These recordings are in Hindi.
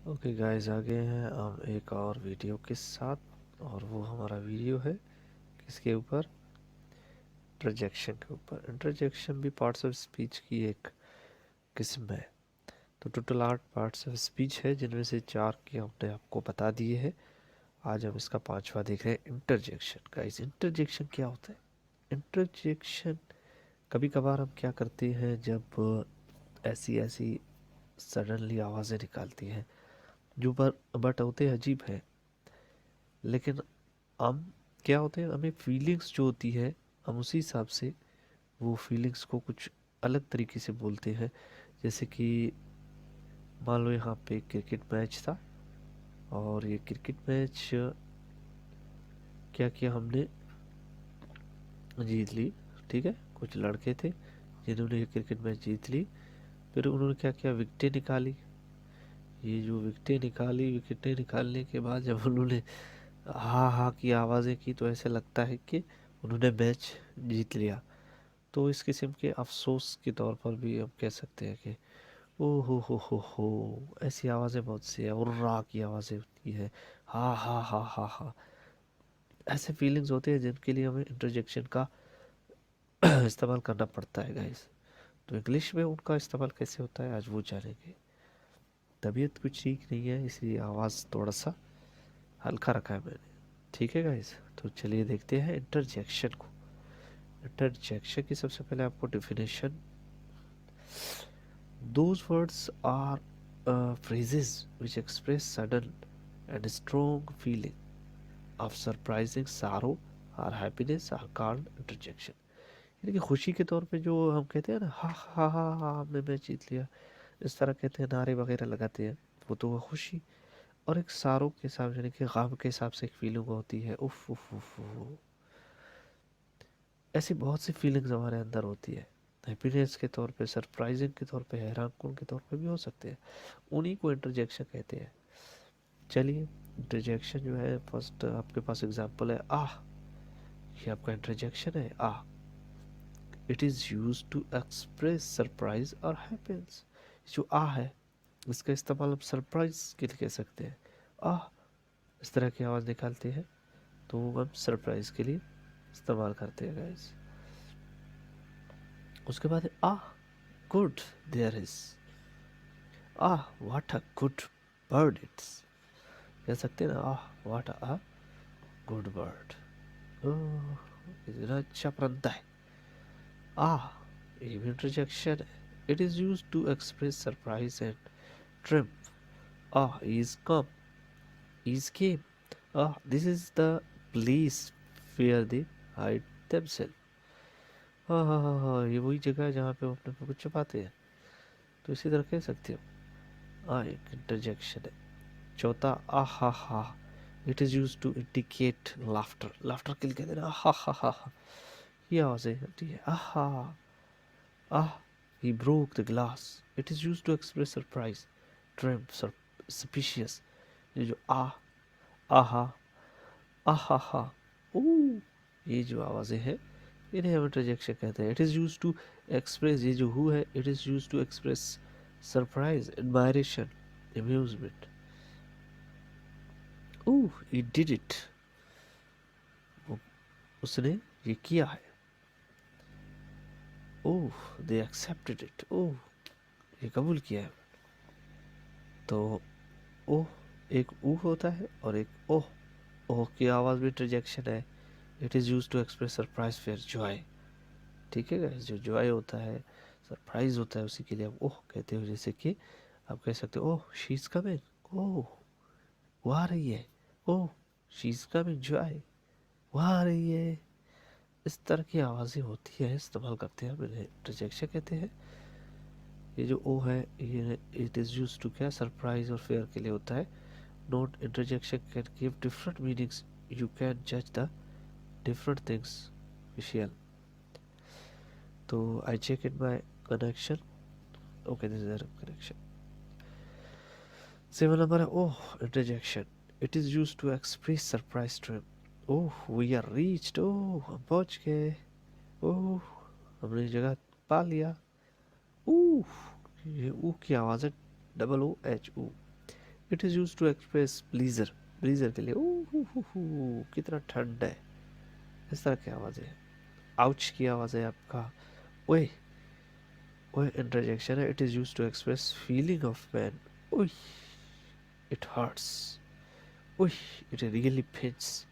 ओके गाइस, आ गए हैं हम एक और वीडियो के साथ। और वो हमारा वीडियो है किसके ऊपर? इंटरजेक्शन के ऊपर। इंटरजेक्शन भी पार्ट्स ऑफ स्पीच की एक किस्म है। तो टोटल 8 पार्ट्स ऑफ स्पीच है, जिनमें से 4 की हमने आपको बता दिए हैं। आज हम इसका 5वां देख रहे हैं, इंटरजेक्शन। गाइस, इंटरजेक्शन क्या होता है? इंटरजेक्शन कभी कभार हम क्या करते हैं, जब ऐसी ऐसी सडनली आवाज़ें निकालती हैं जो बट होते अजीब हैं, लेकिन हम क्या होते हैं, हमें फीलिंग्स जो होती है, हम उसी हिसाब से वो फीलिंग्स को कुछ अलग तरीके से बोलते हैं। जैसे कि मान लो यहाँ पे क्रिकेट मैच था, और ये क्रिकेट मैच क्या किया हमने, जीत ली। ठीक है, कुछ लड़के थे जिन्होंने ये क्रिकेट मैच जीत ली। फिर उन्होंने क्या किया, विकेटें निकाली। ये जो विकेटें निकालने के बाद जब उन्होंने हा हा की आवाज़ें की, तो ऐसे लगता है कि उन्होंने मैच जीत लिया। तो इस किस्म के अफसोस के तौर पर भी हम कह सकते हैं कि ओ हो, ऐसी आवाज़ें बहुत सी है। और रा की आवाज़ें होती है, हा हा हा हा हा। ऐसे फीलिंग्स होते हैं जिनके लिए हमें इंटरजेक्शन का इस्तेमाल करना पड़ता है गाइस। तो इंग्लिश में उनका इस्तेमाल कैसे होता है, आज वो जानेंगे। तबीयत कुछ ठीक नहीं है, इसलिए आवाज़ थोड़ा सा हल्का रखा है मैंने। ठीक है गाइस, तो चलिए देखते हैं इंटरजेक्शन को। इंटरजेक्शन की सबसे पहले आपको definition. Those words are phrases which express sudden and strong feeling of surprising sorrow or happiness or called interjection। यानी कि खुशी के तौर पे जो हम कहते हैं ना, हा हा हा हा हमने मैच जीत लिया, इस तरह कहते हैं, नारे वगैरह लगाते हैं, वो तो हुआ खुशी। और एक सारों के हिसाब, यानी कि गम के हिसाब से एक फीलिंग होती है, उफ उफ उफ उफ। ऐसी बहुत सी फीलिंग्स हमारे अंदर होती है। हैप्पीनेस के तौर पे, सरप्राइजिंग के तौर पे, हैरानकुन के तौर पे भी हो सकते हैं। उन्हीं को इंटरजेक्शन कहते हैं। चलिए, इंटरजेक्शन जो है, फर्स्ट आपके पास एग्जांपल है आह। ये आपका इंटरजेक्शन है, ah. It is use to express surprise और हैप्पीनेस। जो आह है, इसका इस्तेमाल हम सरप्राइज के लिए कह सकते हैं। आह, इस तरह की आवाज़ निकालते हैं, तो हम सरप्राइज के लिए इस्तेमाल करते हैं गाइस। उसके बाद ah, good, there is. Ah, what a good bird it's. कह सकते हैं ना, ah what a good bird. Oh, इतना अच्छा परिंदा है। आह, ये भी इंटरजेक्शन है। It is use to express surprise and triumph. Ah, is come, is came. Ah, this is the place where they hide themselves. हाँ हाँ हाँ हाँ, ये वही जगह है जहाँ पे वो अपने आप को छुपाते हैं। तो इसी तरह कह सकते हो, हाँ, एक इंटरजेक्शन है। चौथा, आ ha ha. It is use to indicate laughter. Laughter के लिए कहते हैं हा हा हा हा। ये आवाज़ें होती है, आहा, आह, he broke the glass। it is used to express surprise, triumph, suspicious। ये जो आहा, आहा हा, ओ, ये जो आवाज़ें हैं, इन्हें हम इंटरजेक्शन कहते हैं। It is use to express, ये जो हु है, it is use to express surprise, admiration, amusement. Oh, he did it, उसने ये किया है। ओह, दे एक्सेप्टेड इट, ओह, ये कबूल किया है। तो ओह एक ऊ होता है, और एक ओह। ओह की आवाज़ भी इंटरजेक्शन है। It is use to express surprise, fear, joy. ठीक है गाइस, जो जॉय होता है, सरप्राइज होता है, उसी के लिए आप ओह कहते हो। जैसे कि आप कह सकते हो, ओह शी इज़ कमिंग, ओह वो आ रही है, ओह शी इज़ कमिंग, जॉय वो आ रही है। इस तरह की आवाज़ें होती है, इस्तेमाल करते हैं हम, इन्हें इंटरजेक्शन कहते हैं। ये जो ओ है, ये इट इज़ यूज टू क्या, सरप्राइज और फेयर के लिए होता है। Note, interjection can give different meanings. You can judge the different things visual. So I check in my connection. Okay, this is a connection. Seven number, oh, interjection. It is used to express surprise to him. Oh, we are reached. Oh, हम पहुंच गए। Oh, हमने जगह पा लिया। ये ऊ की आवाज़ है, double O H ooh. It is use to express pleasure, pleasure के लिए कितना ठंड है, इस तरह की आवाज़ है। आउच की आवाज़ है आपका, ओए ओए इंटरजेक्शन है, it is use to express feeling of pain, ओए इट हर्ट्स, ओए इट रियली पेन्स।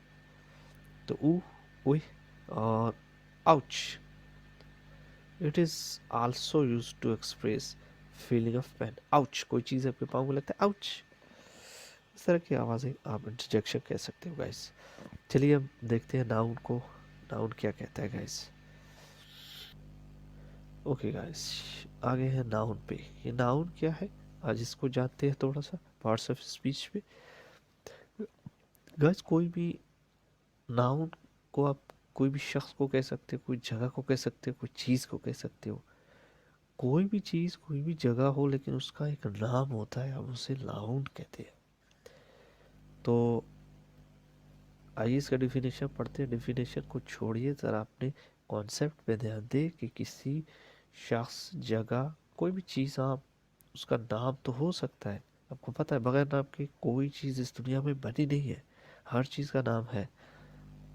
तो ओए और ouch, it is also use to express feeling of pain, ouch, कोई चीज़ आपके पाँव में लगता है, आउच, इस तरह की आवाज़ें आप इंटरजेक्शन कह सकते हो गाइस। चलिए हम देखते हैं नाउन को, नाउन क्या कहता है गाइस। ओके गाइस, आगे है नाउन पे। ये नाउन क्या है आज इसको जानते हैं थोड़ा सा पार्ट्स ऑफ स्पीच पे। गाइस कोई भी नाउन को आप कोई भी शख्स को कह सकते हो, कोई जगह को कह सकते हो, कोई चीज़ को कह सकते हो। कोई भी चीज़ कोई भी जगह हो लेकिन उसका एक नाम होता है, हम उसे नाउन कहते हैं। तो आइए इसका डिफिनेशन पढ़ते हैं। डिफिनेशन को छोड़िए ज़रा, अपने कॉन्सेप्ट पे ध्यान दें कि किसी शख्स, जगह, कोई भी चीज़, आप उसका नाम तो हो सकता है। आपको पता है बगैर नाम के कोई चीज़ इस दुनिया में बनी नहीं है, हर चीज़ का नाम है।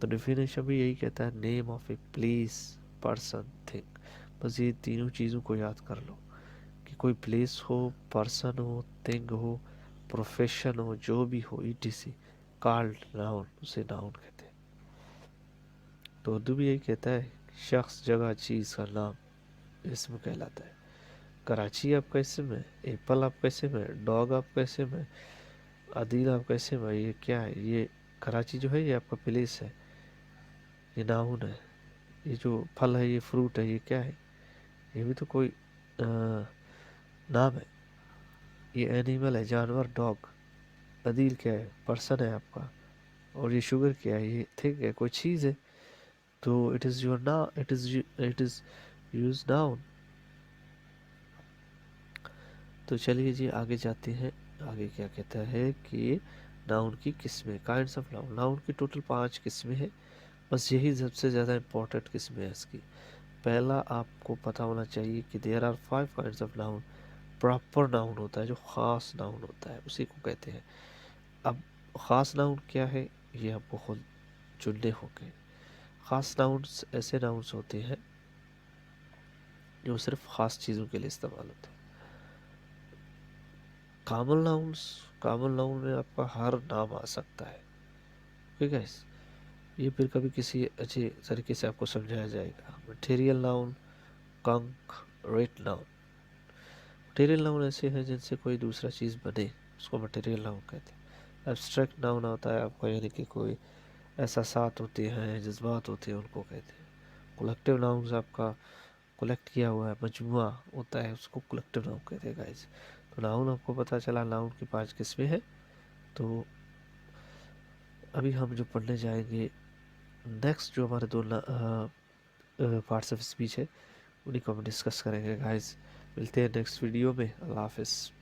तो डिफिनेशन भी यही कहता है, name of a place, person, thing. बस ये तीनों चीज़ों को याद कर लो कि कोई प्लेस हो, पर्सन हो, थिंग हो, प्रोफेशन हो, जो भी हो, ईटीसी कॉल्ड नाउन, उसे नाउन कहते हैं। तो उर्दू भी यही कहता है, शख्स, जगह, चीज़ का नाम इसम कहलाता है। कराची आपका इसम है, एप्पल आपका इसम है, डॉग आपका इसम है, आदिल आपका इसम है। ये क्या है? ये कराची जो है ये आपका प्लेस है, ये नाउन है। ये जो फल है, ये फ्रूट है, ये क्या है? ये भी तो कोई नाम है। ये एनिमल है, जानवर, डॉग। अदील क्या है? पर्सन है आपका। और ये शुगर क्या है? ये थिंग है, कोई चीज़ है। तो इट इज़ योर ना, इट इज़ यूज नाउन। तो चलिए जी आगे जाते हैं। आगे क्या कहता है कि नाउन की किस्में, काइंड्स ऑफ नाउन। नाउन की टोटल 5 किस्में हैं, बस यही सबसे ज़्यादा इंपॉर्टेंट किस्में है इसकी। पहला आपको पता होना चाहिए कि there are 5 kinds of noun. Proper noun होता है, जो ख़ास नाउन होता है, उसी को कहते हैं। अब ख़ास नाउन क्या है ये आपको खुद चुनने होंगे। ख़ास नाउन्स ऐसे नाउन्स होते हैं जो सिर्फ ख़ास चीज़ों के लिए इस्तेमाल होते हैं। कॉमन नाउन्स, कॉमन नाउन में आपका हर नाम आ सकता है। ठीक है, ये फिर कभी किसी अच्छे तरीके से आपको समझाया जाएगा। Material noun, concrete noun. Material noun ऐसे हैं जिनसे कोई दूसरा चीज़ बने, उसको मटेरियल नाउन कहते हैं। एब्स्ट्रैक्ट नाउन होता है आपका, यानी कि कोई एहसासात होते हैं, जज्बात होते हैं, उनको कहते हैं। कलेक्टिव नाउन्स आपका कलेक्ट किया हुआ है, मजमुआ होता है, उसको कलेक्टिव नाउन कहते हैं गाइस। तो नाउन आपको पता चला, नाउन की 5 किस्में हैं। तो अभी हम जो पढ़ने जाएंगे नेक्स्ट, जो हमारे दो पार्ट्स ऑफ स्पीच है, उन्हीं को हम डिस्कस करेंगे गाइस। मिलते हैं नेक्स्ट वीडियो में। अल्लाह हाफिज़।